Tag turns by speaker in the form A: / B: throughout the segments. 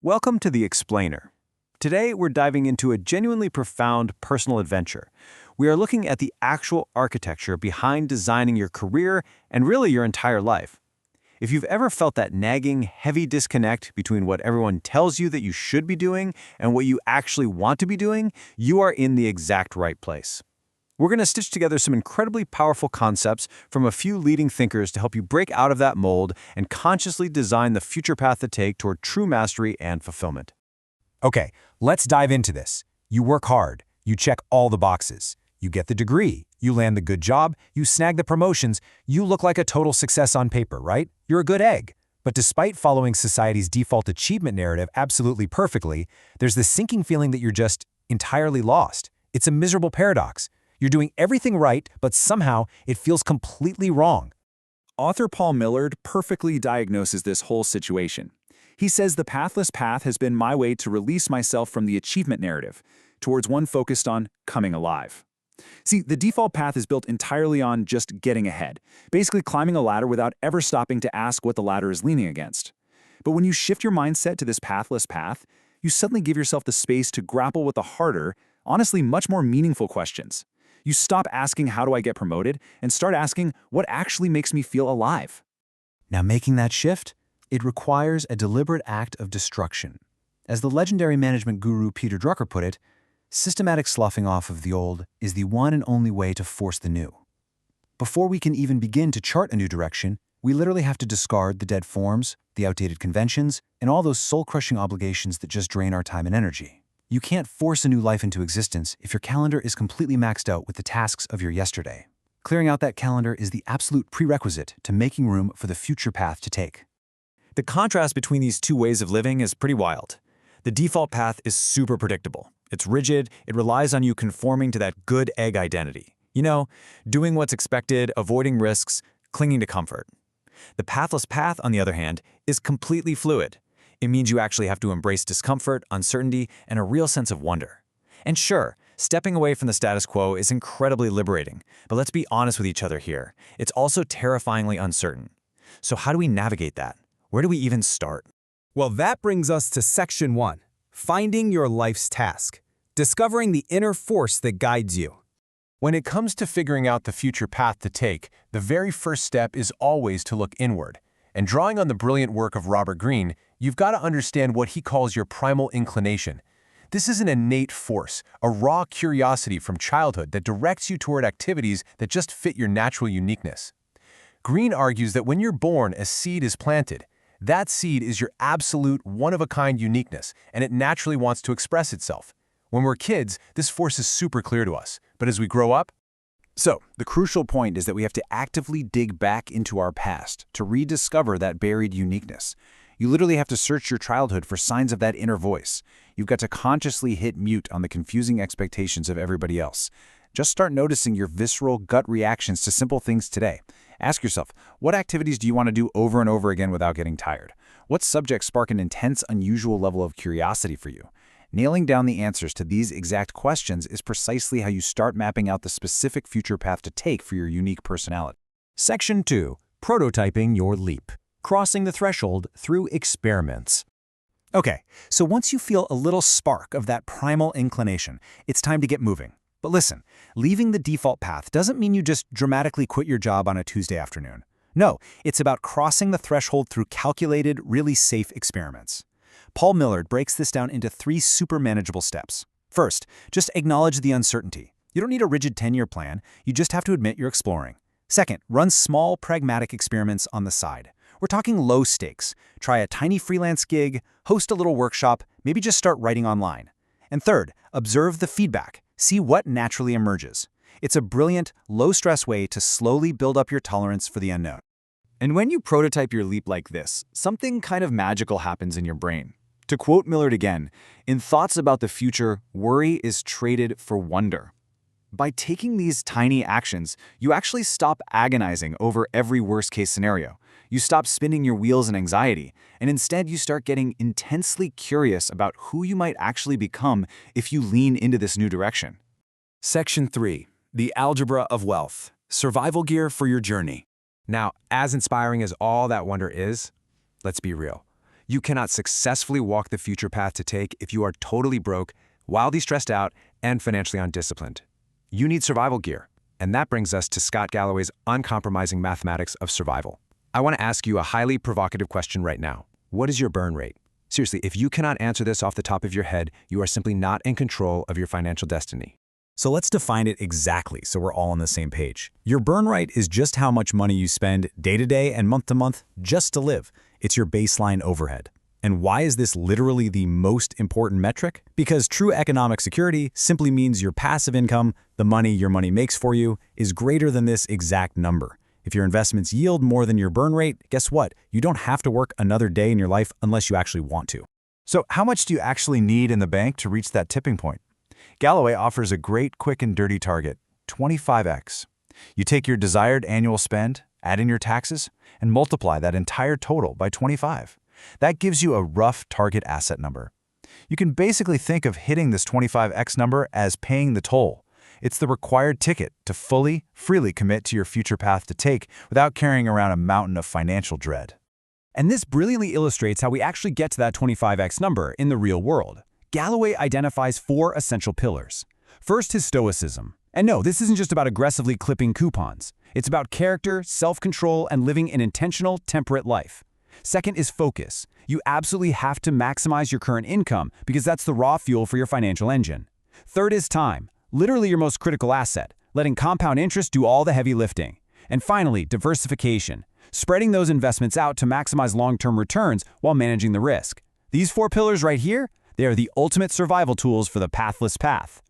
A: Welcome to The Explainer. Today, we're diving into a genuinely profound personal adventure. We are looking at the actual architecture behind designing your career and really your entire life. If you've ever felt that nagging, heavy disconnect between what everyone tells you that you should be doing and what you actually want to be doing, you are in the exact right place. We're going to stitch together some incredibly powerful concepts from a few leading thinkers to help you break out of that mold and consciously design the future path to take toward true mastery and fulfillment.
B: Okay, let's dive into this. You work hard, you check all the boxes. You get the degree, you land the good job, you snag the promotions, you look like a total success on paper, right? You're a good egg. But despite following society's default achievement narrative absolutely perfectly, there's this sinking feeling that you're just entirely lost. It's a miserable paradox. You're doing everything right, but somehow it feels completely wrong.
C: Author Paul Millerd perfectly diagnoses this whole situation. He says the pathless path has been my way to release myself from the achievement narrative, towards one focused on coming alive. See, the default path is built entirely on just getting ahead, basically climbing a ladder without ever stopping to ask what the ladder is leaning against. But when you shift your mindset to this pathless path, you suddenly give yourself the space to grapple with the harder, honestly much more meaningful questions. You stop asking, how do I get promoted, and start asking, what actually makes me feel alive?
A: Now, making that shift, it requires a deliberate act of destruction. As the legendary management guru Peter Drucker put it, systematic sloughing off of the old is the one and only way to force the new. Before we can even begin to chart a new direction, we literally have to discard the dead forms, the outdated conventions, and all those soul-crushing obligations that just drain our time and energy. You can't force a new life into existence if your calendar is completely maxed out with the tasks of your yesterday. Clearing out that calendar is the absolute prerequisite to making room for the future path to take.
C: The contrast between these two ways of living is pretty wild. The default path is super predictable. It's rigid, it relies on you conforming to that good egg identity. You know, doing what's expected, avoiding risks, clinging to comfort. The pathless path, on the other hand, is completely fluid. It means you actually have to embrace discomfort, uncertainty, and a real sense of wonder. And sure, stepping away from the status quo is incredibly liberating, but let's be honest with each other here. It's also terrifyingly uncertain. So how do we navigate that? Where do we even start?
B: Well, that brings us to Section 1, Finding Your Life's Task, discovering the inner force that guides you.
D: When it comes to figuring out the future path to take, the very first step is always to look inward. And drawing on the brilliant work of Robert Greene, you've got to understand what he calls your primal inclination. This is an innate force, a raw curiosity from childhood that directs you toward activities that just fit your natural uniqueness. Greene argues that when you're born, a seed is planted. That seed is your absolute, one-of-a-kind uniqueness, and it naturally wants to express itself. When we're kids, this force is super clear to us, but as we grow up,
C: So, the crucial point is that we have to actively dig back into our past to rediscover that buried uniqueness. You literally have to search your childhood for signs of that inner voice. You've got to consciously hit mute on the confusing expectations of everybody else. Just start noticing your visceral gut reactions to simple things today. Ask yourself, what activities do you want to do over and over again without getting tired? What subjects spark an intense, unusual level of curiosity for you? Nailing down the answers to these exact questions is precisely how you start mapping out the specific future path to take for your unique personality.
A: Section 2. Prototyping your leap. Crossing the threshold through experiments. Okay, so once you feel a little spark of that primal inclination, it's time to get moving. But listen, leaving the default path doesn't mean you just dramatically quit your job on a Tuesday afternoon. No, it's about crossing the threshold through calculated, really safe experiments. Paul Millerd breaks this down into 3 super manageable steps. First, just acknowledge the uncertainty. You don't need a rigid 10-year plan, you just have to admit you're exploring. Second, run small, pragmatic experiments on the side. We're talking low stakes. Try a tiny freelance gig, host a little workshop, maybe just start writing online. And third, observe the feedback. See what naturally emerges. It's a brilliant, low-stress way to slowly build up your tolerance for the unknown.
C: And when you prototype your leap like this, something kind of magical happens in your brain. To quote Millerd again, in thoughts about the future, worry is traded for wonder. By taking these tiny actions, you actually stop agonizing over every worst-case scenario. You stop spinning your wheels in anxiety, and instead you start getting intensely curious about who you might actually become if you lean into this new direction.
B: Section 3, The Algebra of Wealth, Survival Gear for Your Journey. Now, as inspiring as all that wonder is, let's be real.
C: You cannot successfully walk the future path to take if you are totally broke, wildly stressed out, and financially undisciplined. You need survival gear. And that brings us to Scott Galloway's uncompromising mathematics of survival. I want to ask you a highly provocative question right now. What is your burn rate? Seriously, if you cannot answer this off the top of your head, you are simply not in control of your financial destiny.
B: So let's define it exactly so we're all on the same page. Your burn rate is just how much money you spend day to day and month to month just to live. It's your baseline overhead. And why is this literally the most important metric? Because true economic security simply means your passive income, the money your money makes for you, is greater than this exact number. If your investments yield more than your burn rate, guess what? You don't have to work another day in your life unless you actually want to.
C: So how much do you actually need in the bank to reach that tipping point? Galloway offers a great, quick and dirty target, 25x. You take your desired annual spend, add in your taxes, and multiply that entire total by 25. That gives you a rough target asset number. You can basically think of hitting this 25x number as paying the toll. It's the required ticket to freely commit to your future path to take without carrying around a mountain of financial dread.
B: And this brilliantly illustrates how we actually get to that 25x number in the real world. Galloway identifies 4 essential pillars. First is stoicism. And no, this isn't just about aggressively clipping coupons. It's about character, self-control, and living an intentional, temperate life. Second is focus. You absolutely have to maximize your current income because that's the raw fuel for your financial engine. Third is time, literally your most critical asset, letting compound interest do all the heavy lifting. And finally, diversification, spreading those investments out to maximize long-term returns while managing the risk. These 4 pillars right here, they are the ultimate survival tools for the pathless path.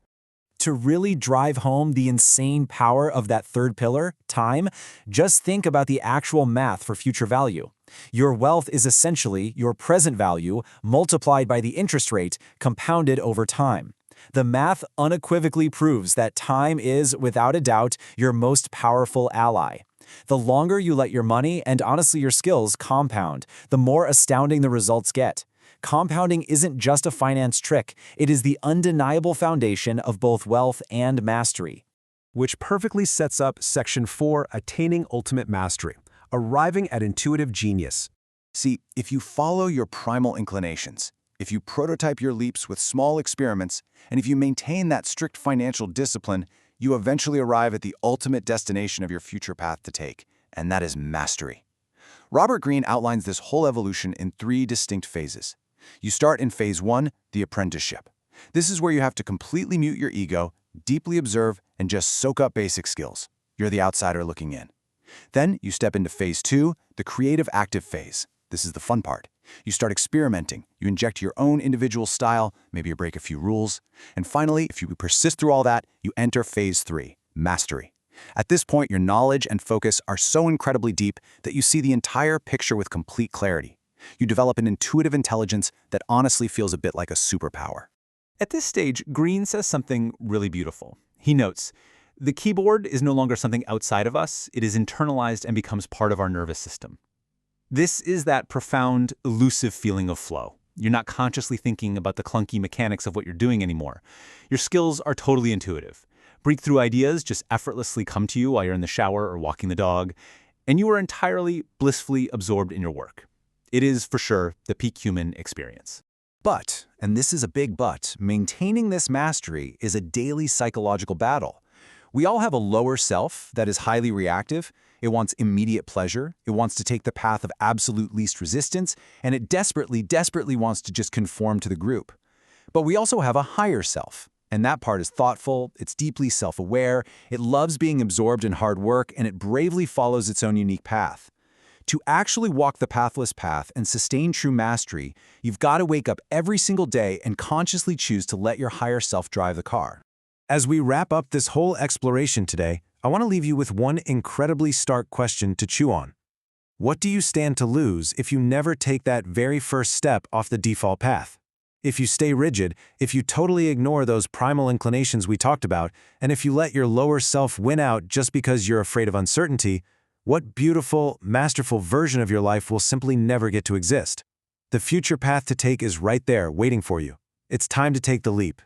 B: To really drive home the insane power of that third pillar, time, just think about the actual math for future value. Your wealth is essentially your present value multiplied by the interest rate compounded over time. The math unequivocally proves that time is, without a doubt, your most powerful ally. The longer you let your money and honestly your skills compound, the more astounding the results get. Compounding isn't just a finance trick, it is the undeniable foundation of both wealth and mastery.
E: Which perfectly sets up Section 4, Attaining Ultimate Mastery, arriving at intuitive genius.
C: See, if you follow your primal inclinations, if you prototype your leaps with small experiments, and if you maintain that strict financial discipline, you eventually arrive at the ultimate destination of your future path to take, and that is mastery. Robert Greene outlines this whole evolution in 3 distinct phases. You start in phase 1, the apprenticeship. This is where you have to completely mute your ego, deeply observe, and just soak up basic skills. You're the outsider looking in. Then you step into phase 2, the creative active phase. This is the fun part. You start experimenting. You inject your own individual style, maybe you break a few rules. And finally, if you persist through all that, you enter phase 3, mastery. At this point, your knowledge and focus are so incredibly deep that you see the entire picture with complete clarity. You develop an intuitive intelligence that honestly feels a bit like a superpower.
F: At this stage, Greene says something really beautiful. He notes, the keyboard is no longer something outside of us, it is internalized and becomes part of our nervous system. This is that profound, elusive feeling of flow. You're not consciously thinking about the clunky mechanics of what you're doing anymore. Your skills are totally intuitive. Breakthrough ideas just effortlessly come to you while you're in the shower or walking the dog, and you are entirely blissfully absorbed in your work. It is, for sure, the peak human experience.
C: But, and this is a big but, maintaining this mastery is a daily psychological battle. We all have a lower self that is highly reactive. It wants immediate pleasure. It wants to take the path of absolute least resistance, and it desperately wants to just conform to the group. But we also have a higher self, and that part is thoughtful, it's deeply self-aware, it loves being absorbed in hard work, and it bravely follows its own unique path. To actually walk the pathless path and sustain true mastery, you've got to wake up every single day and consciously choose to let your higher self drive the car.
E: As we wrap up this whole exploration today, I want to leave you with one incredibly stark question to chew on. What do you stand to lose if you never take that very first step off the default path? If you stay rigid, if you totally ignore those primal inclinations we talked about, and if you let your lower self win out just because you're afraid of uncertainty, what beautiful, masterful version of your life will simply never get to exist? The future path to take is right there, waiting for you. It's time to take the leap.